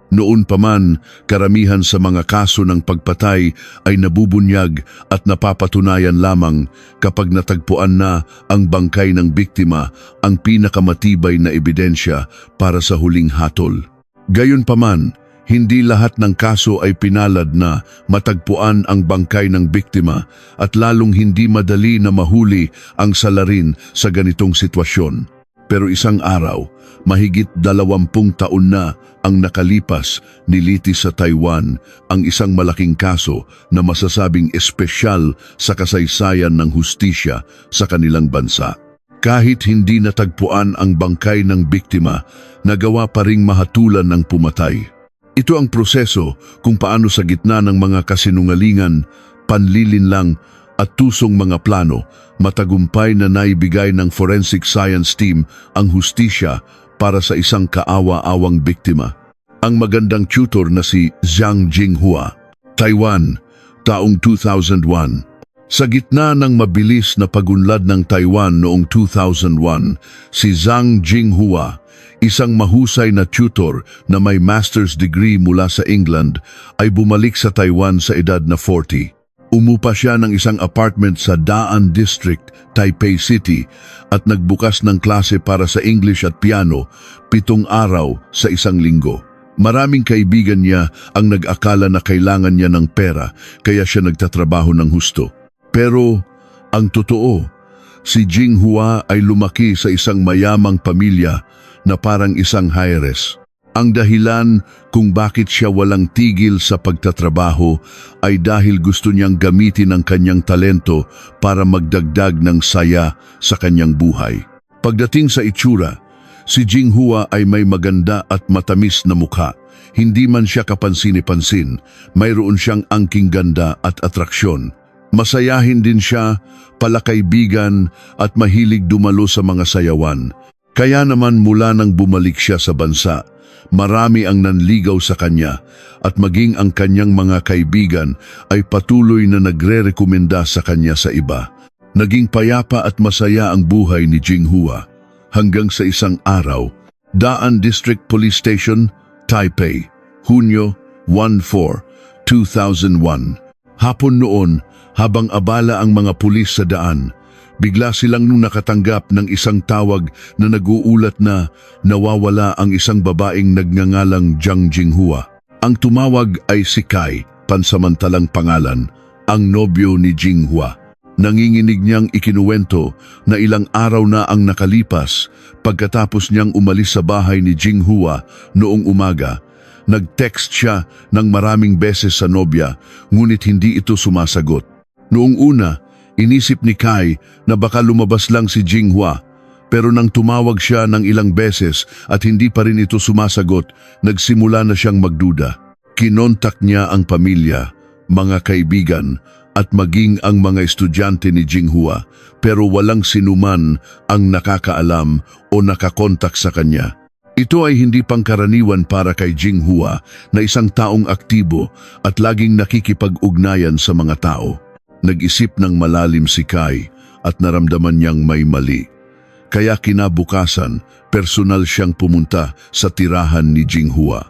Noon pa man, karamihan sa mga kaso ng pagpatay ay nabubunyag at napapatunayan lamang kapag natagpuan na ang bangkay ng biktima, ang pinakamatibay na ebidensya para sa huling hatol. Gayunpaman, hindi lahat ng kaso ay pinalad na matagpuan ang bangkay ng biktima at lalong hindi madali na mahuli ang salarin sa ganitong sitwasyon. Pero isang araw, mahigit 20 taon na ang nakalipas, nilitis sa Taiwan ang isang malaking kaso na masasabing espesyal sa kasaysayan ng hustisya sa kanilang bansa. Kahit hindi natagpuan ang bangkay ng biktima, nagawa pa ring mahatulan ng pumatay. Ito ang proseso kung paano sa gitna ng mga kasinungalingan, panlilinlang at tusong mga plano, matagumpay na naibigay ng forensic science team ang hustisya para sa isang kaawa-awang biktima. Ang magandang tutor na si Zhang Jinghua, Taiwan, taong 2001. Sa gitna ng mabilis na pagunlad ng Taiwan noong 2001, si Zhang Jinghua, isang mahusay na tutor na may master's degree mula sa England, ay bumalik sa Taiwan sa edad na 40. Umupa siya ng isang apartment sa Daan District, Taipei City at nagbukas ng klase para sa English at piano 7 araw sa isang linggo. Maraming kaibigan niya ang nag-akala na kailangan niya ng pera kaya siya nagtatrabaho ng husto. Pero ang totoo, si Jinghua ay lumaki sa isang mayamang pamilya na parang isang heiress. Ang dahilan kung bakit siya walang tigil sa pagtatrabaho ay dahil gusto niyang gamitin ang kanyang talento para magdagdag ng saya sa kanyang buhay. Pagdating sa itsura, si Jinghua ay may maganda at matamis na mukha. Hindi man siya kapansin-pansin, mayroon siyang angking ganda at atraksyon. Masayahin din siya, palakaibigan at mahilig dumalo sa mga sayawan. Kaya naman mula nang bumalik siya sa bansa, marami ang nanligaw sa kanya at maging ang kanyang mga kaibigan ay patuloy na nagre-rekomenda sa kanya sa iba. Naging payapa at masaya ang buhay ni Jinghua hanggang sa isang araw. Daan District Police Station, Taipei, Hunyo 14, 2001. Hapon noon, habang abala ang mga pulis sa daan, bigla silang nakatanggap ng isang tawag na nag-uulat na nawawala ang isang babaeng nagngangalang Zhang Jinghua. Ang tumawag ay si Kai, pansamantalang pangalan, ang nobyo ni Jinghua. Nanginginig niyang ikinuwento na ilang araw na ang nakalipas pagkatapos niyang umalis sa bahay ni Jinghua noong umaga. Nag-text siya ng maraming beses sa nobya, ngunit hindi ito sumasagot. Noong una, inisip ni Kai na baka lumabas lang si Jinghua, pero nang tumawag siya ng ilang beses at hindi pa rin ito sumasagot, nagsimula na siyang magduda. Kinontak niya ang pamilya, mga kaibigan at maging ang mga estudyante ni Jinghua, pero walang sinuman ang nakakaalam o nakakontak sa kanya. Ito ay hindi pangkaraniwan para kay Jinghua na isang taong aktibo at laging nakikipag-ugnayan sa mga tao. Nag-isip ng malalim si Kai at naramdaman niyang may mali. Kaya kinabukasan, personal siyang pumunta sa tirahan ni Jinghua.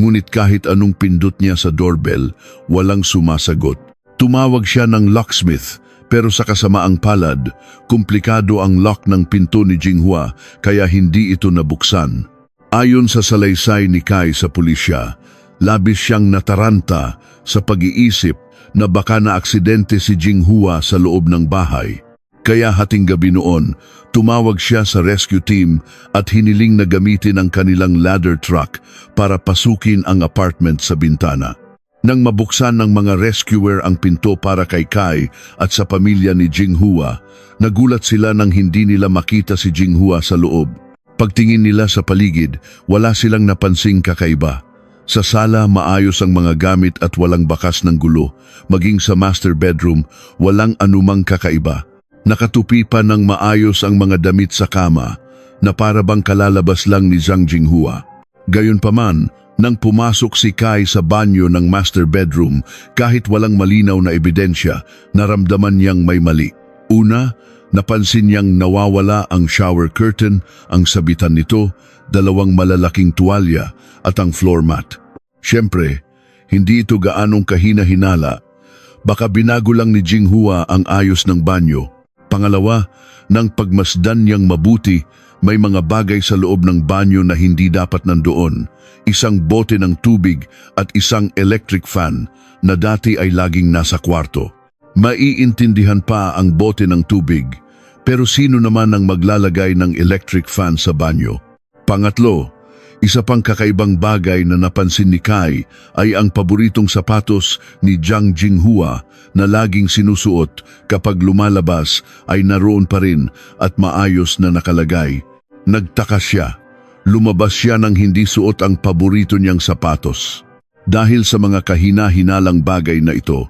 Ngunit kahit anong pindot niya sa doorbell, walang sumasagot. Tumawag siya ng locksmith, pero sa kasamaang palad, komplikado ang lock ng pinto ni Jinghua kaya hindi ito nabuksan. Ayon sa salaysay ni Kai sa pulisya, labis siyang nataranta sa pag-iisip na baka na-aksidente si Jinghua sa loob ng bahay. Kaya hating gabi noon, tumawag siya sa rescue team at hiniling na gamitin ang kanilang ladder truck para pasukin ang apartment sa bintana. Nang mabuksan ng mga rescuer ang pinto para kay Kai at sa pamilya ni Jinghua, nagulat sila nang hindi nila makita si Jinghua sa loob. Pagtingin nila sa paligid, wala silang napansing kakaiba. Sa sala, maayos ang mga gamit at walang bakas ng gulo. Maging sa master bedroom, walang anumang kakaiba. Nakatupi pa ng maayos ang mga damit sa kama na para bang kalalabas lang ni Zhang Jinghua. Gayunpaman, nang pumasok si Kai sa banyo ng master bedroom, kahit walang malinaw na ebidensya, naramdaman niyang may mali. Una, napansin niyang nawawala ang shower curtain, ang sabitan nito, 2 malalaking tuwalya at ang floor mat. Siyempre, hindi ito gaanong kahina-hinala. Baka binago lang ni Jinghua ang ayos ng banyo. Pangalawa, nang pagmasdan niyang mabuti, may mga bagay sa loob ng banyo na hindi dapat nandoon. Isang bote ng tubig at isang electric fan na dati ay laging nasa kwarto. Maiintindihan pa ang bote ng tubig, pero sino naman ang maglalagay ng electric fan sa banyo? Pangatlo, isa pang kakaibang bagay na napansin ni Kai ay ang paboritong sapatos ni Zhang Jinghua na laging sinusuot kapag lumalabas ay naroon pa rin at maayos na nakalagay. Nagtaka siya. Lumabas siya nang hindi suot ang paborito niyang sapatos. Dahil sa mga kahina-hinalang bagay na ito,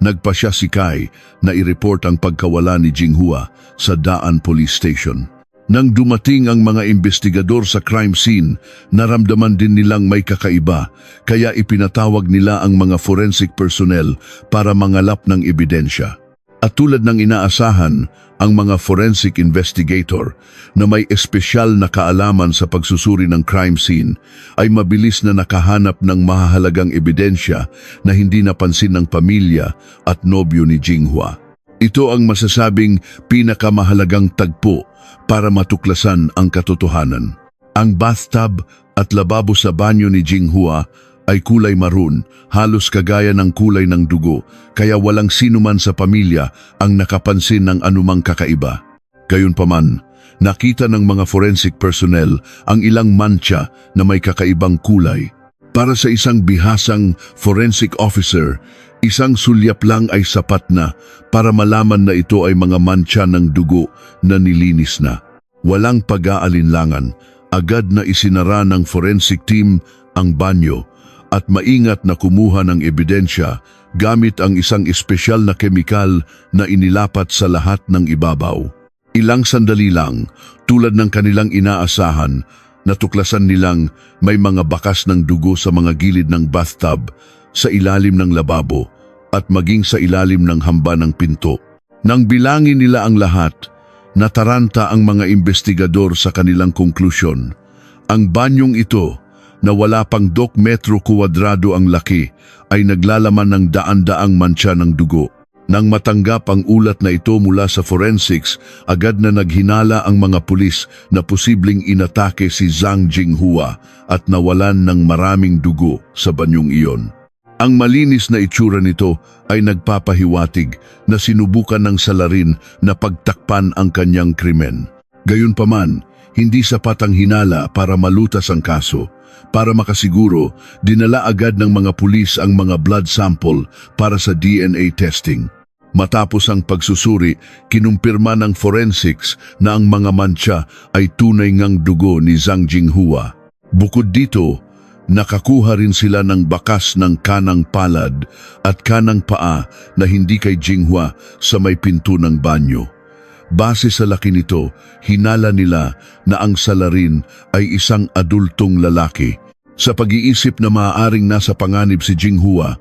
nagpa siya si Kai na i-report ang pagkawala ni Jinghua sa Daan Police Station. Nang dumating ang mga investigador sa crime scene, naramdaman din nilang may kakaiba, kaya ipinatawag nila ang mga forensic personnel para mangalap ng ebidensya. At tulad ng inaasahan, ang mga forensic investigator na may espesyal na kaalaman sa pagsusuri ng crime scene ay mabilis na nakahanap ng mahahalagang ebidensya na hindi napansin ng pamilya at nobyo ni Jinghua. Ito ang masasabing pinakamahalagang tagpo para matuklasan ang katotohanan. Ang bathtub at lababo sa banyo ni Jinghua ay kulay maroon, halos kagaya ng kulay ng dugo, kaya walang sinuman sa pamilya ang nakapansin ng anumang kakaiba. Gayunpaman, nakita ng mga forensic personnel ang ilang mancha na may kakaibang kulay. Para sa isang bihasang forensic officer, isang sulyap lang ay sapat na para malaman na ito ay mga mancha ng dugo na nilinis na. Walang pag-aalinlangan, agad na isinara ng forensic team ang banyo at maingat na kumuha ng ebidensya gamit ang isang espesyal na kemikal na inilapat sa lahat ng ibabaw. Ilang sandali lang, tulad ng kanilang inaasahan, natuklasan nilang may mga bakas ng dugo sa mga gilid ng bathtub, sa ilalim ng lababo, at maging sa ilalim ng hamba ng pinto. Nang bilangin nila ang lahat, nataranta ang mga investigador sa kanilang konklusyon. Ang banyong ito, na wala pang 2 metro kuwadrado ang laki, ay naglalaman ng daan-daang mancha ng dugo. Nang matanggap ang ulat na ito mula sa forensics, agad na naghinala ang mga pulis na posibleng inatake si Zhang Jinghua at nawalan ng maraming dugo sa banyong iyon. Ang malinis na itsura nito ay nagpapahiwatig na sinubukan ng salarin na pagtakpan ang kanyang krimen. Gayunpaman, hindi sapat ang hinala para malutas ang kaso. Para makasiguro, dinala agad ng mga pulis ang mga blood sample para sa DNA testing. Matapos ang pagsusuri, kinumpirma ng forensics na ang mga mancha ay tunay ngang dugo ni Zhang Jinghua. Bukod dito, nakakuha rin sila ng bakas ng kanang palad at kanang paa na hindi kay Jinghua sa may pinto ng banyo. Base sa laki nito, hinala nila na ang salarin ay isang adultong lalaki. Sa pag-iisip na maaaring nasa panganib si Jinghua,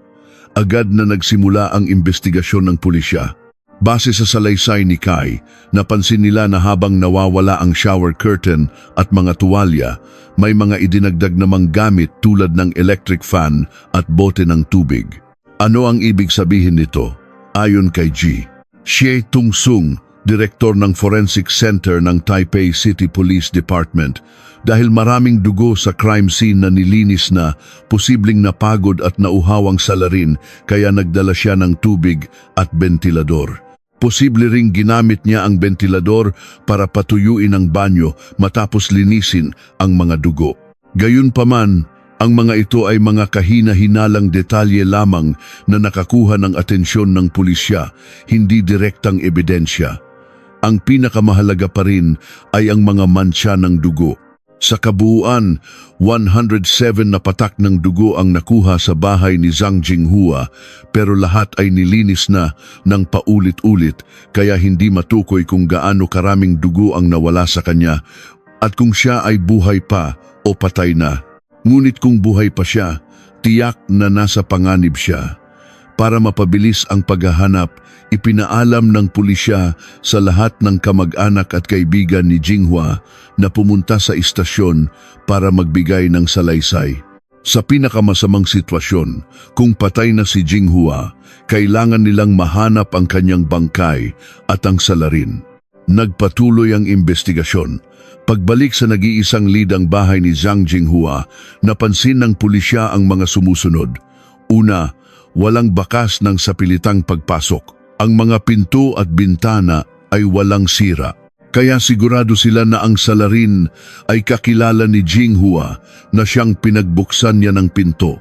agad na nagsimula ang investigasyon ng pulisya. Base sa salaysay ni Kai, napansin nila na habang nawawala ang shower curtain at mga tuwalya, may mga idinagdag namang gamit tulad ng electric fan at bote ng tubig. Ano ang ibig sabihin nito? Ayon kay G. Xie Tung-sung, direktor ng Forensic Center ng Taipei City Police Department, dahil maraming dugo sa crime scene na nilinis na, posibleng napagod at nauhawang salarin kaya nagdala siya ng tubig at bentilador. Posible ring ginamit niya ang bentilador para patuyuin ang banyo matapos linisin ang mga dugo. Gayunpaman, ang mga ito ay mga kahina-hinalang detalye lamang na nakakuha ng atensyon ng pulisya, hindi direktang ebidensya. Ang pinakamahalaga pa rin ay ang mga mancha ng dugo. Sa kabuuan, 107 na patak ng dugo ang nakuha sa bahay ni Zhang Jinghua, pero lahat ay nilinis na ng paulit-ulit kaya hindi matukoy kung gaano karaming dugo ang nawala sa kanya at kung siya ay buhay pa o patay na. Ngunit kung buhay pa siya, tiyak na nasa panganib siya. Para mapabilis ang paghahanap, ipinaalam ng pulisya sa lahat ng kamag-anak at kaibigan ni Jinghua na pumunta sa istasyon para magbigay ng salaysay. Sa pinakamasamang sitwasyon, kung patay na si Jinghua, kailangan nilang mahanap ang kanyang bangkay at ang salarin. Nagpatuloy ang investigasyon. Pagbalik sa nag-iisang lidang bahay ni Zhang Jinghua, napansin ng pulisya ang mga sumusunod. Una, walang bakas ng sapilitang pagpasok. Ang mga pinto at bintana ay walang sira. Kaya sigurado sila na ang salarin ay kakilala ni Jinghua na siyang pinagbuksan niya ng pinto.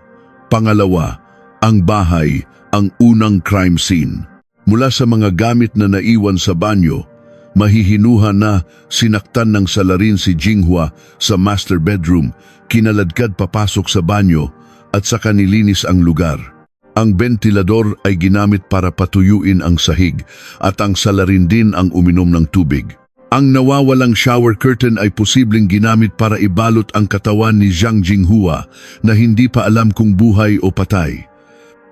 Pangalawa, ang bahay, ang unang crime scene. Mula sa mga gamit na naiwan sa banyo, mahihinuha na sinaktan ng salarin si Jinghua sa master bedroom, kinaladkad papasok sa banyo at saka nilinis ang lugar. Ang bentilador ay ginamit para patuyuin ang sahig at ang salarin din ang uminom ng tubig. Ang nawawalang shower curtain ay posibleng ginamit para ibalot ang katawan ni Zhang Jinghua na hindi pa alam kung buhay o patay.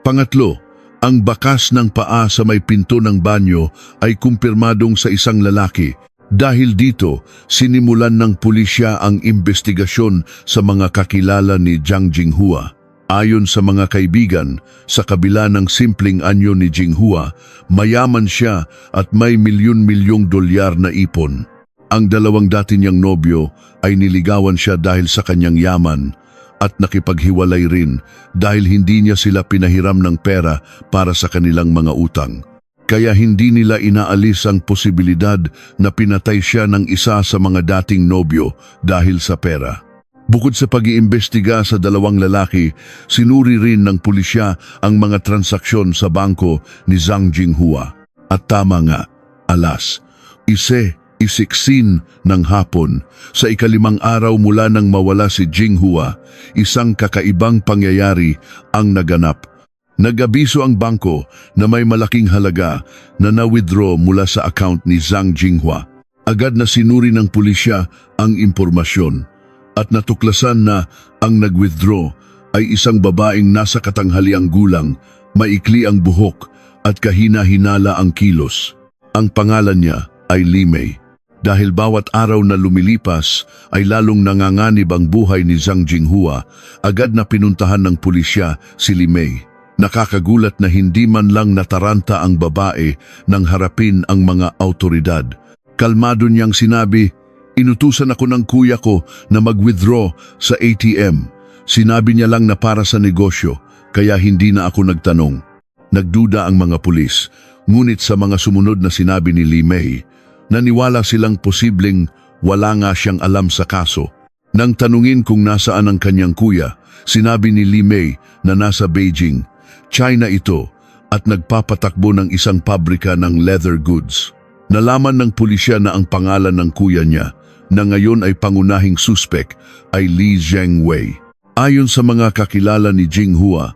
Pangatlo, ang bakas ng paa sa may pinto ng banyo ay kumpirmadong sa isang lalaki. Dahil dito, sinimulan ng pulisya ang investigasyon sa mga kakilala ni Zhang Jinghua. Ayon sa mga kaibigan, sa kabila ng simpleng anyo ni Jinghua, mayaman siya at may milyon-milyong dolyar na ipon. Ang dalawang dati niyang nobyo ay niligawan siya dahil sa kanyang yaman at nakipaghiwalay rin dahil hindi niya sila pinahiram ng pera para sa kanilang mga utang. Kaya hindi nila inaalis ang posibilidad na pinatay siya ng isa sa mga dating nobyo dahil sa pera. Bukod sa pag-iimbestiga sa dalawang lalaki, sinuri rin ng pulisya ang mga transaksyon sa bangko ni Zhang Jinghua. At tama nga, alas, 11:16 ng hapon, sa ikalimang araw mula nang mawala si Jinghua, isang kakaibang pangyayari ang naganap. Nag-abiso ang bangko na may malaking halaga na na-withdraw mula sa account ni Zhang Jinghua. Agad na sinuri ng pulisya ang impormasyon at natuklasan na ang nag-withdraw ay isang babaeng nasa katanghaliang gulang, maikli ang buhok at kahina-hinala ang kilos. Ang pangalan niya ay Li Mei. Dahil bawat araw na lumilipas ay lalong nanganganib ang buhay ni Zhang Jinghua, agad na pinuntahan ng pulisya si Li Mei. Nakakagulat na hindi man lang nataranta ang babae nang harapin ang mga autoridad. Kalmado niyang sinabi, "Inutusan ako ng kuya ko na mag-withdraw sa ATM. Sinabi niya lang na para sa negosyo, kaya hindi na ako nagtanong." Nagduda ang mga pulis, ngunit sa mga sumunod na sinabi ni Li Mei, naniwala silang posibleng wala nga siyang alam sa kaso. Nang tanungin kung nasaan ang kanyang kuya, sinabi ni Li Mei na nasa Beijing, China ito, at nagpapatakbo ng isang pabrika ng leather goods. Nalaman ng pulisya na ang pangalan ng kuya niya, na ngayon ay pangunahing suspek, ay Li Zhengwei. Ayon sa mga kakilala ni Jinghua,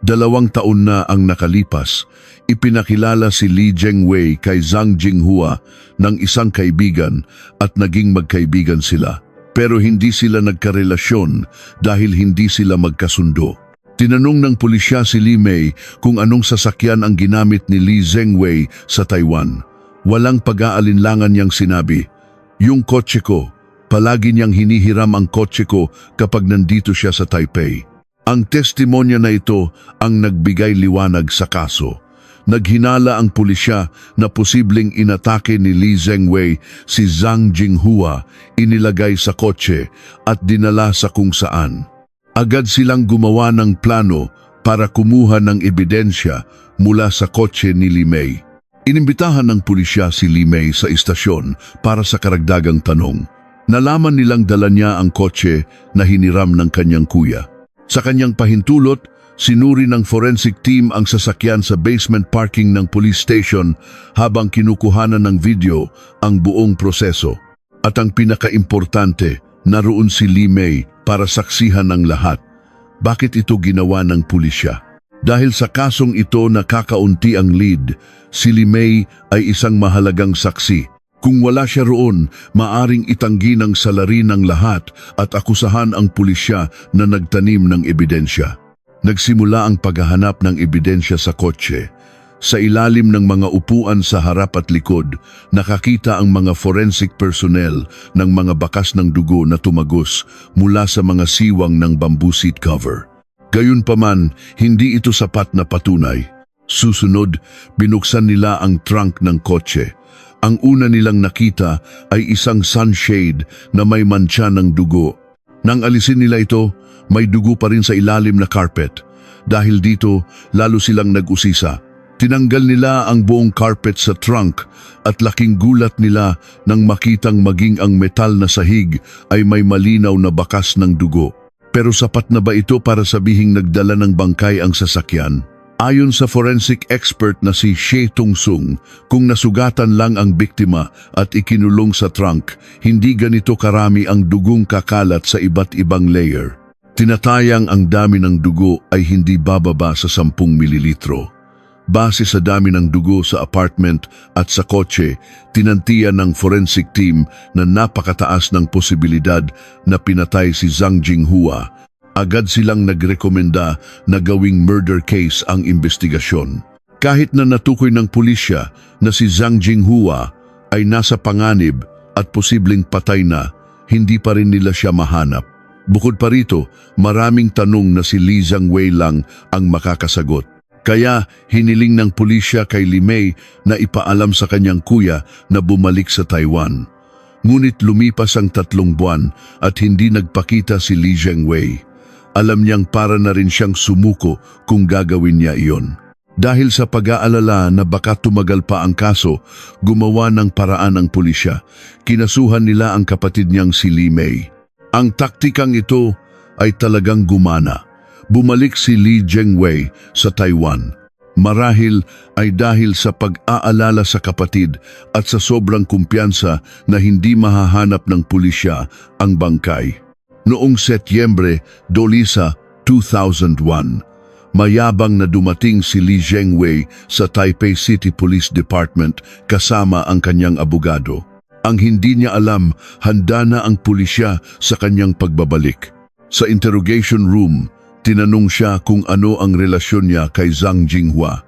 2 taon na ang nakalipas, ipinakilala si Li Zhengwei kay Zhang Jinghua ng isang kaibigan at naging magkaibigan sila. Pero hindi sila nagkarelasyon dahil hindi sila magkasundo. Tinanong ng pulisya si Li Mei kung anong sasakyan ang ginamit ni Li Zhengwei sa Taiwan. Walang pag-aalinlangan niyang sinabi, "Yung kotse ko, palagi niyang hinihiram ang kotse ko kapag nandito siya sa Taipei." Ang testimonya na ito ang nagbigay liwanag sa kaso. Naghinala ang pulisya na posibleng inatake ni Li Zhengwei si Zhang Jinghua, inilagay sa kotse at dinala sa kung saan. Agad silang gumawa ng plano para kumuha ng ebidensya mula sa kotse ni Li Mei. Inimbitahan ng pulisya si Li Mei sa istasyon para sa karagdagang tanong. Nalaman nilang dala niya ang kotse na hiniram ng kanyang kuya. Sa kanyang pahintulot, sinuri ng forensic team ang sasakyan sa basement parking ng police station habang kinukuhanan ng video ang buong proseso. At ang pinakaimportante, naroon si Li Mei para saksihan ng lahat. Bakit ito ginawa ng pulisya? Dahil sa kasong ito nakakaunti ang lead, si Li Mei ay isang mahalagang saksi. Kung wala siya roon, maaring itanggi ng salarin ng lahat at akusahan ang pulisya na nagtanim ng ebidensya. Nagsimula ang paghahanap ng ebidensya sa kotse. Sa ilalim ng mga upuan sa harap at likod, nakakita ang mga forensic personnel ng mga bakas ng dugo na tumagos mula sa mga siwang ng bamboo seat cover. Gayunpaman, hindi ito sapat na patunay. Susunod, binuksan nila ang trunk ng kotse. Ang una nilang nakita ay isang sunshade na may mantsa ng dugo. Nang alisin nila ito, may dugo pa rin sa ilalim na carpet. Dahil dito, lalo silang nag-usisa. Tinanggal nila ang buong carpet sa trunk at laking gulat nila nang makitang maging ang metal na sahig ay may malinaw na bakas ng dugo. Pero sapat na ba ito para sabihing nagdala ng bangkay ang sasakyan? Ayon sa forensic expert na si Shea Tung-sung, kung nasugatan lang ang biktima at ikinulong sa trunk, hindi ganito karami ang dugong kakalat sa iba't ibang layer. Tinatayang ang dami ng dugo ay hindi bababa sa 10 mililitro. Base sa dami ng dugo sa apartment at sa kotse, tinantiya ng forensic team na napakataas ng posibilidad na pinatay si Zhang Jinghua. Agad silang nagrekomenda na gawing murder case ang investigasyon. Kahit na natukoy ng pulisya na si Zhang Jinghua ay nasa panganib at posibleng patay na, hindi pa rin nila siya mahanap. Bukod pa rito, maraming tanong na si Li Zhangwei lang ang makakasagot. Kaya hiniling ng pulisya kay Li Mei na ipaalam sa kanyang kuya na bumalik sa Taiwan. Ngunit lumipas ang 3 buwan at hindi nagpakita si Li Zhangwei. Alam niyang para na rin siyang sumuko kung gagawin niya iyon. Dahil sa pag-aalala na baka tumagal pa ang kaso, gumawa ng paraan ang pulisya. Kinasuhan nila ang kapatid niyang si Li Mei. Ang taktikang ito ay talagang gumana. Bumalik si Li Zhangwei sa Taiwan. Marahil ay dahil sa pag-aalala sa kapatid at sa sobrang kumpiyansa na hindi mahahanap ng pulisya ang bangkay. Noong Setyembre 2001, mayabang na dumating si Li Zhangwei sa Taipei City Police Department kasama ang kanyang abogado. Ang hindi niya alam, handa na ang pulisya sa kanyang pagbabalik. Sa interrogation room, tinanong siya kung ano ang relasyon niya kay Zhang Jinghua.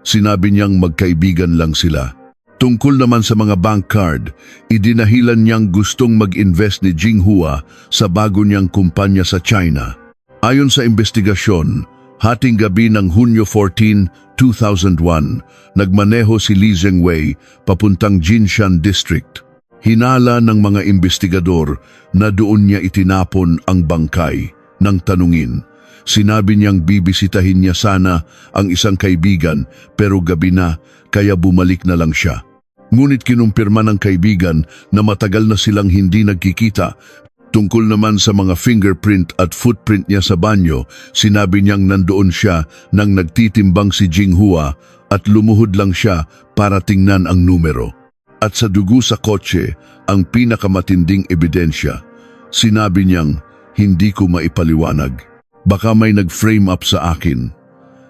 Sinabi niyang magkaibigan lang sila. Tungkol naman sa mga bank card, idinahilan niyang gustong mag-invest ni Jinghua sa bago niyang kumpanya sa China. Ayon sa investigasyon, hating gabi ng Hunyo 14, 2001, nagmaneho si Li Zhangwei papuntang Jinshan District. Hinala ng mga investigador na doon niya itinapon ang bangkay. Nang tanungin, sinabi niyang bibisitahin niya sana ang isang kaibigan pero gabi na kaya bumalik na lang siya. Ngunit kinumpirma ng kaibigan na matagal na silang hindi nagkikita. Tungkol naman sa mga fingerprint at footprint niya sa banyo, sinabi niyang nandoon siya nang nagtitimbang si Jinghua at lumuhod lang siya para tingnan ang numero. At sa dugo sa kotse, ang pinakamatinding ebidensya, sinabi niyang hindi ko maipaliwanag. Baka may nag-frame up sa akin.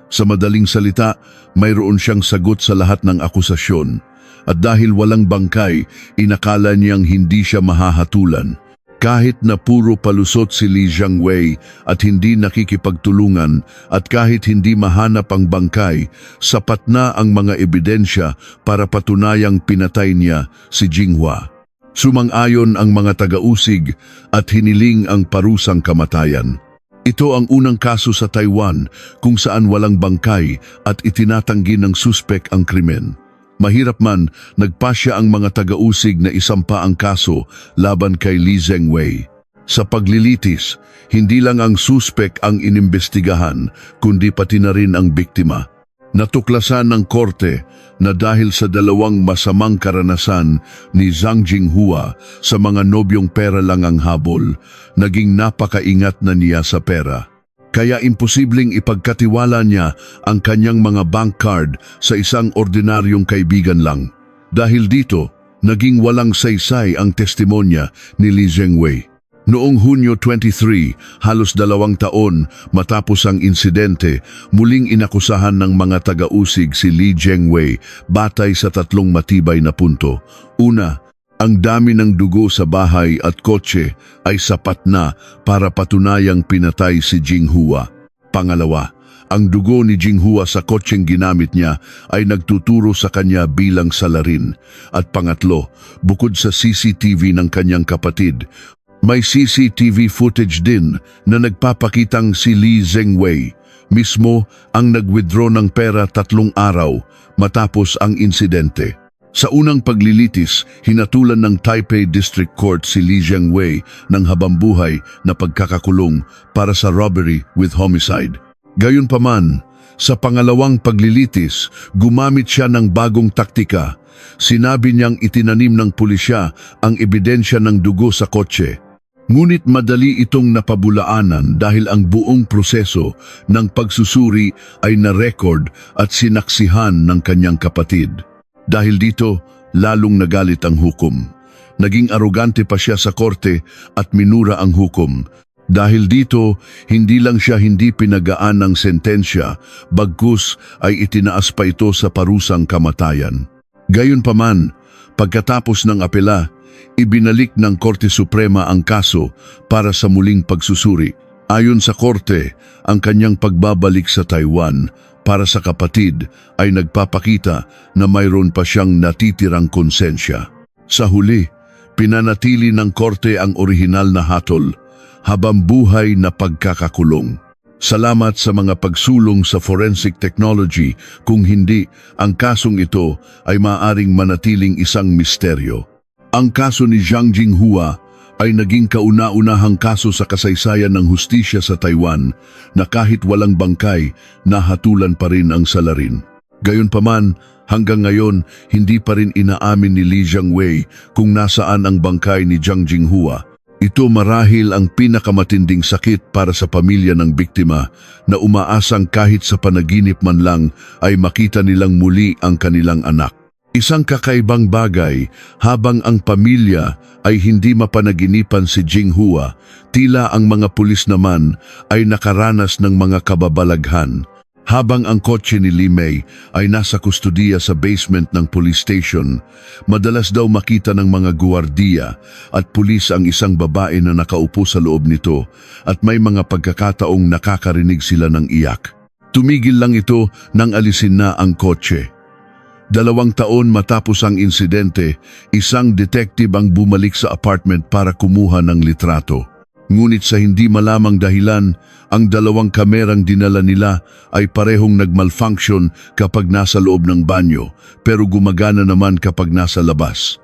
Sa madaling salita, mayroon siyang sagot sa lahat ng akusasyon. At dahil walang bangkay, inakala niyang hindi siya mahahatulan. Kahit na puro palusot si Li Zhangwei at hindi nakikipagtulungan at kahit hindi mahanap ang bangkay, sapat na ang mga ebidensya para patunayang pinatay niya si Jinghua. Sumang-ayon ang mga taga-usig at hiniling ang parusang kamatayan. Ito ang unang kaso sa Taiwan kung saan walang bangkay at itinatanggi ng suspek ang krimen. Mahirap man, nagpasya ang mga taga-usig na isampa ang kaso laban kay Li Zhangwei. Sa paglilitis, hindi lang ang suspek ang inimbestigahan, kundi pati na rin ang biktima. Natuklasan ng korte na dahil sa dalawang masamang karanasan ni Zhang Jinghua sa mga nobyong pera lang ang habol, naging napakaingat na niya sa pera. Kaya imposibleng ipagkatiwala niya ang kanyang mga bank card sa isang ordinaryong kaibigan lang. Dahil dito, naging walang saysay ang testimonya ni Li Zhangwei. Noong Hunyo 23, halos 2 taon matapos ang insidente, muling inakusahan ng mga taga-usig si Li Zhangwei batay sa 3 matibay na punto. Una, ang dami ng dugo sa bahay at kotse ay sapat na para patunayang pinatay si Jinghua. Pangalawa, ang dugo ni Jinghua sa kotseng ginamit niya ay nagtuturo sa kanya bilang salarin. At pangatlo, bukod sa CCTV ng kanyang kapatid, may CCTV footage din na nagpapakitang si Lee Zhengwei mismo ang nag-withdraw ng pera 3 araw matapos ang insidente. Sa unang paglilitis, hinatulan ng Taipei District Court si Lee Zhengwei ng habambuhay na pagkakakulong para sa robbery with homicide. Gayunpaman, sa pangalawang paglilitis, gumamit siya ng bagong taktika. Sinabi niyang itinanim ng pulisya ang ebidensya ng dugo sa kotse. Ngunit madali itong napabulaanan dahil ang buong proseso ng pagsusuri ay na-record at sinaksihan ng kanyang kapatid. Dahil dito, lalong nagalit ang hukom. Naging arogante pa siya sa korte at minura ang hukom. Dahil dito, hindi lang siya hindi pinagaan ng sentensya, bagkus ay itinaas pa ito sa parusang kamatayan. Gayunpaman, pagkatapos ng apela, ibinalik ng Korte Suprema ang kaso para sa muling pagsusuri. Ayon sa korte, ang kanyang pagbabalik sa Taiwan para sa kapatid ay nagpapakita na mayroon pa siyang natitirang konsensya. Sa huli, pinanatili ng korte ang orihinal na hatol, habambuhay na pagkakakulong. Salamat sa mga pagsulong sa forensic technology, kung hindi, ang kasong ito ay maaaring manatiling isang misteryo. Ang kaso ni Zhang Jinghua ay naging kauna-unahang kaso sa kasaysayan ng hustisya sa Taiwan na kahit walang bangkay, nahatulan pa rin ang salarin. Gayunpaman, hanggang ngayon, hindi pa rin inaamin ni Lee Zhengwei kung nasaan ang bangkay ni Zhang Jinghua. Ito marahil ang pinakamatinding sakit para sa pamilya ng biktima na umaasang kahit sa panaginip man lang ay makita nilang muli ang kanilang anak. Isang kakaibang bagay, habang ang pamilya ay hindi mapanaginipan si Jinghua, tila ang mga pulis naman ay nakaranas ng mga kababalaghan. Habang ang kotse ni Lee Mei ay nasa kustudiya sa basement ng police station, madalas daw makita ng mga guwardiya at pulis ang isang babae na nakaupo sa loob nito at may mga pagkakataong nakakarinig sila ng iyak. Tumigil lang ito nang alisin na ang kotse. 2 taon matapos ang insidente, isang detective ang bumalik sa apartment para kumuha ng litrato. Ngunit sa hindi malamang dahilan, ang 2 kamerang dinala nila ay parehong nagmalfunction kapag nasa loob ng banyo, pero gumagana naman kapag nasa labas.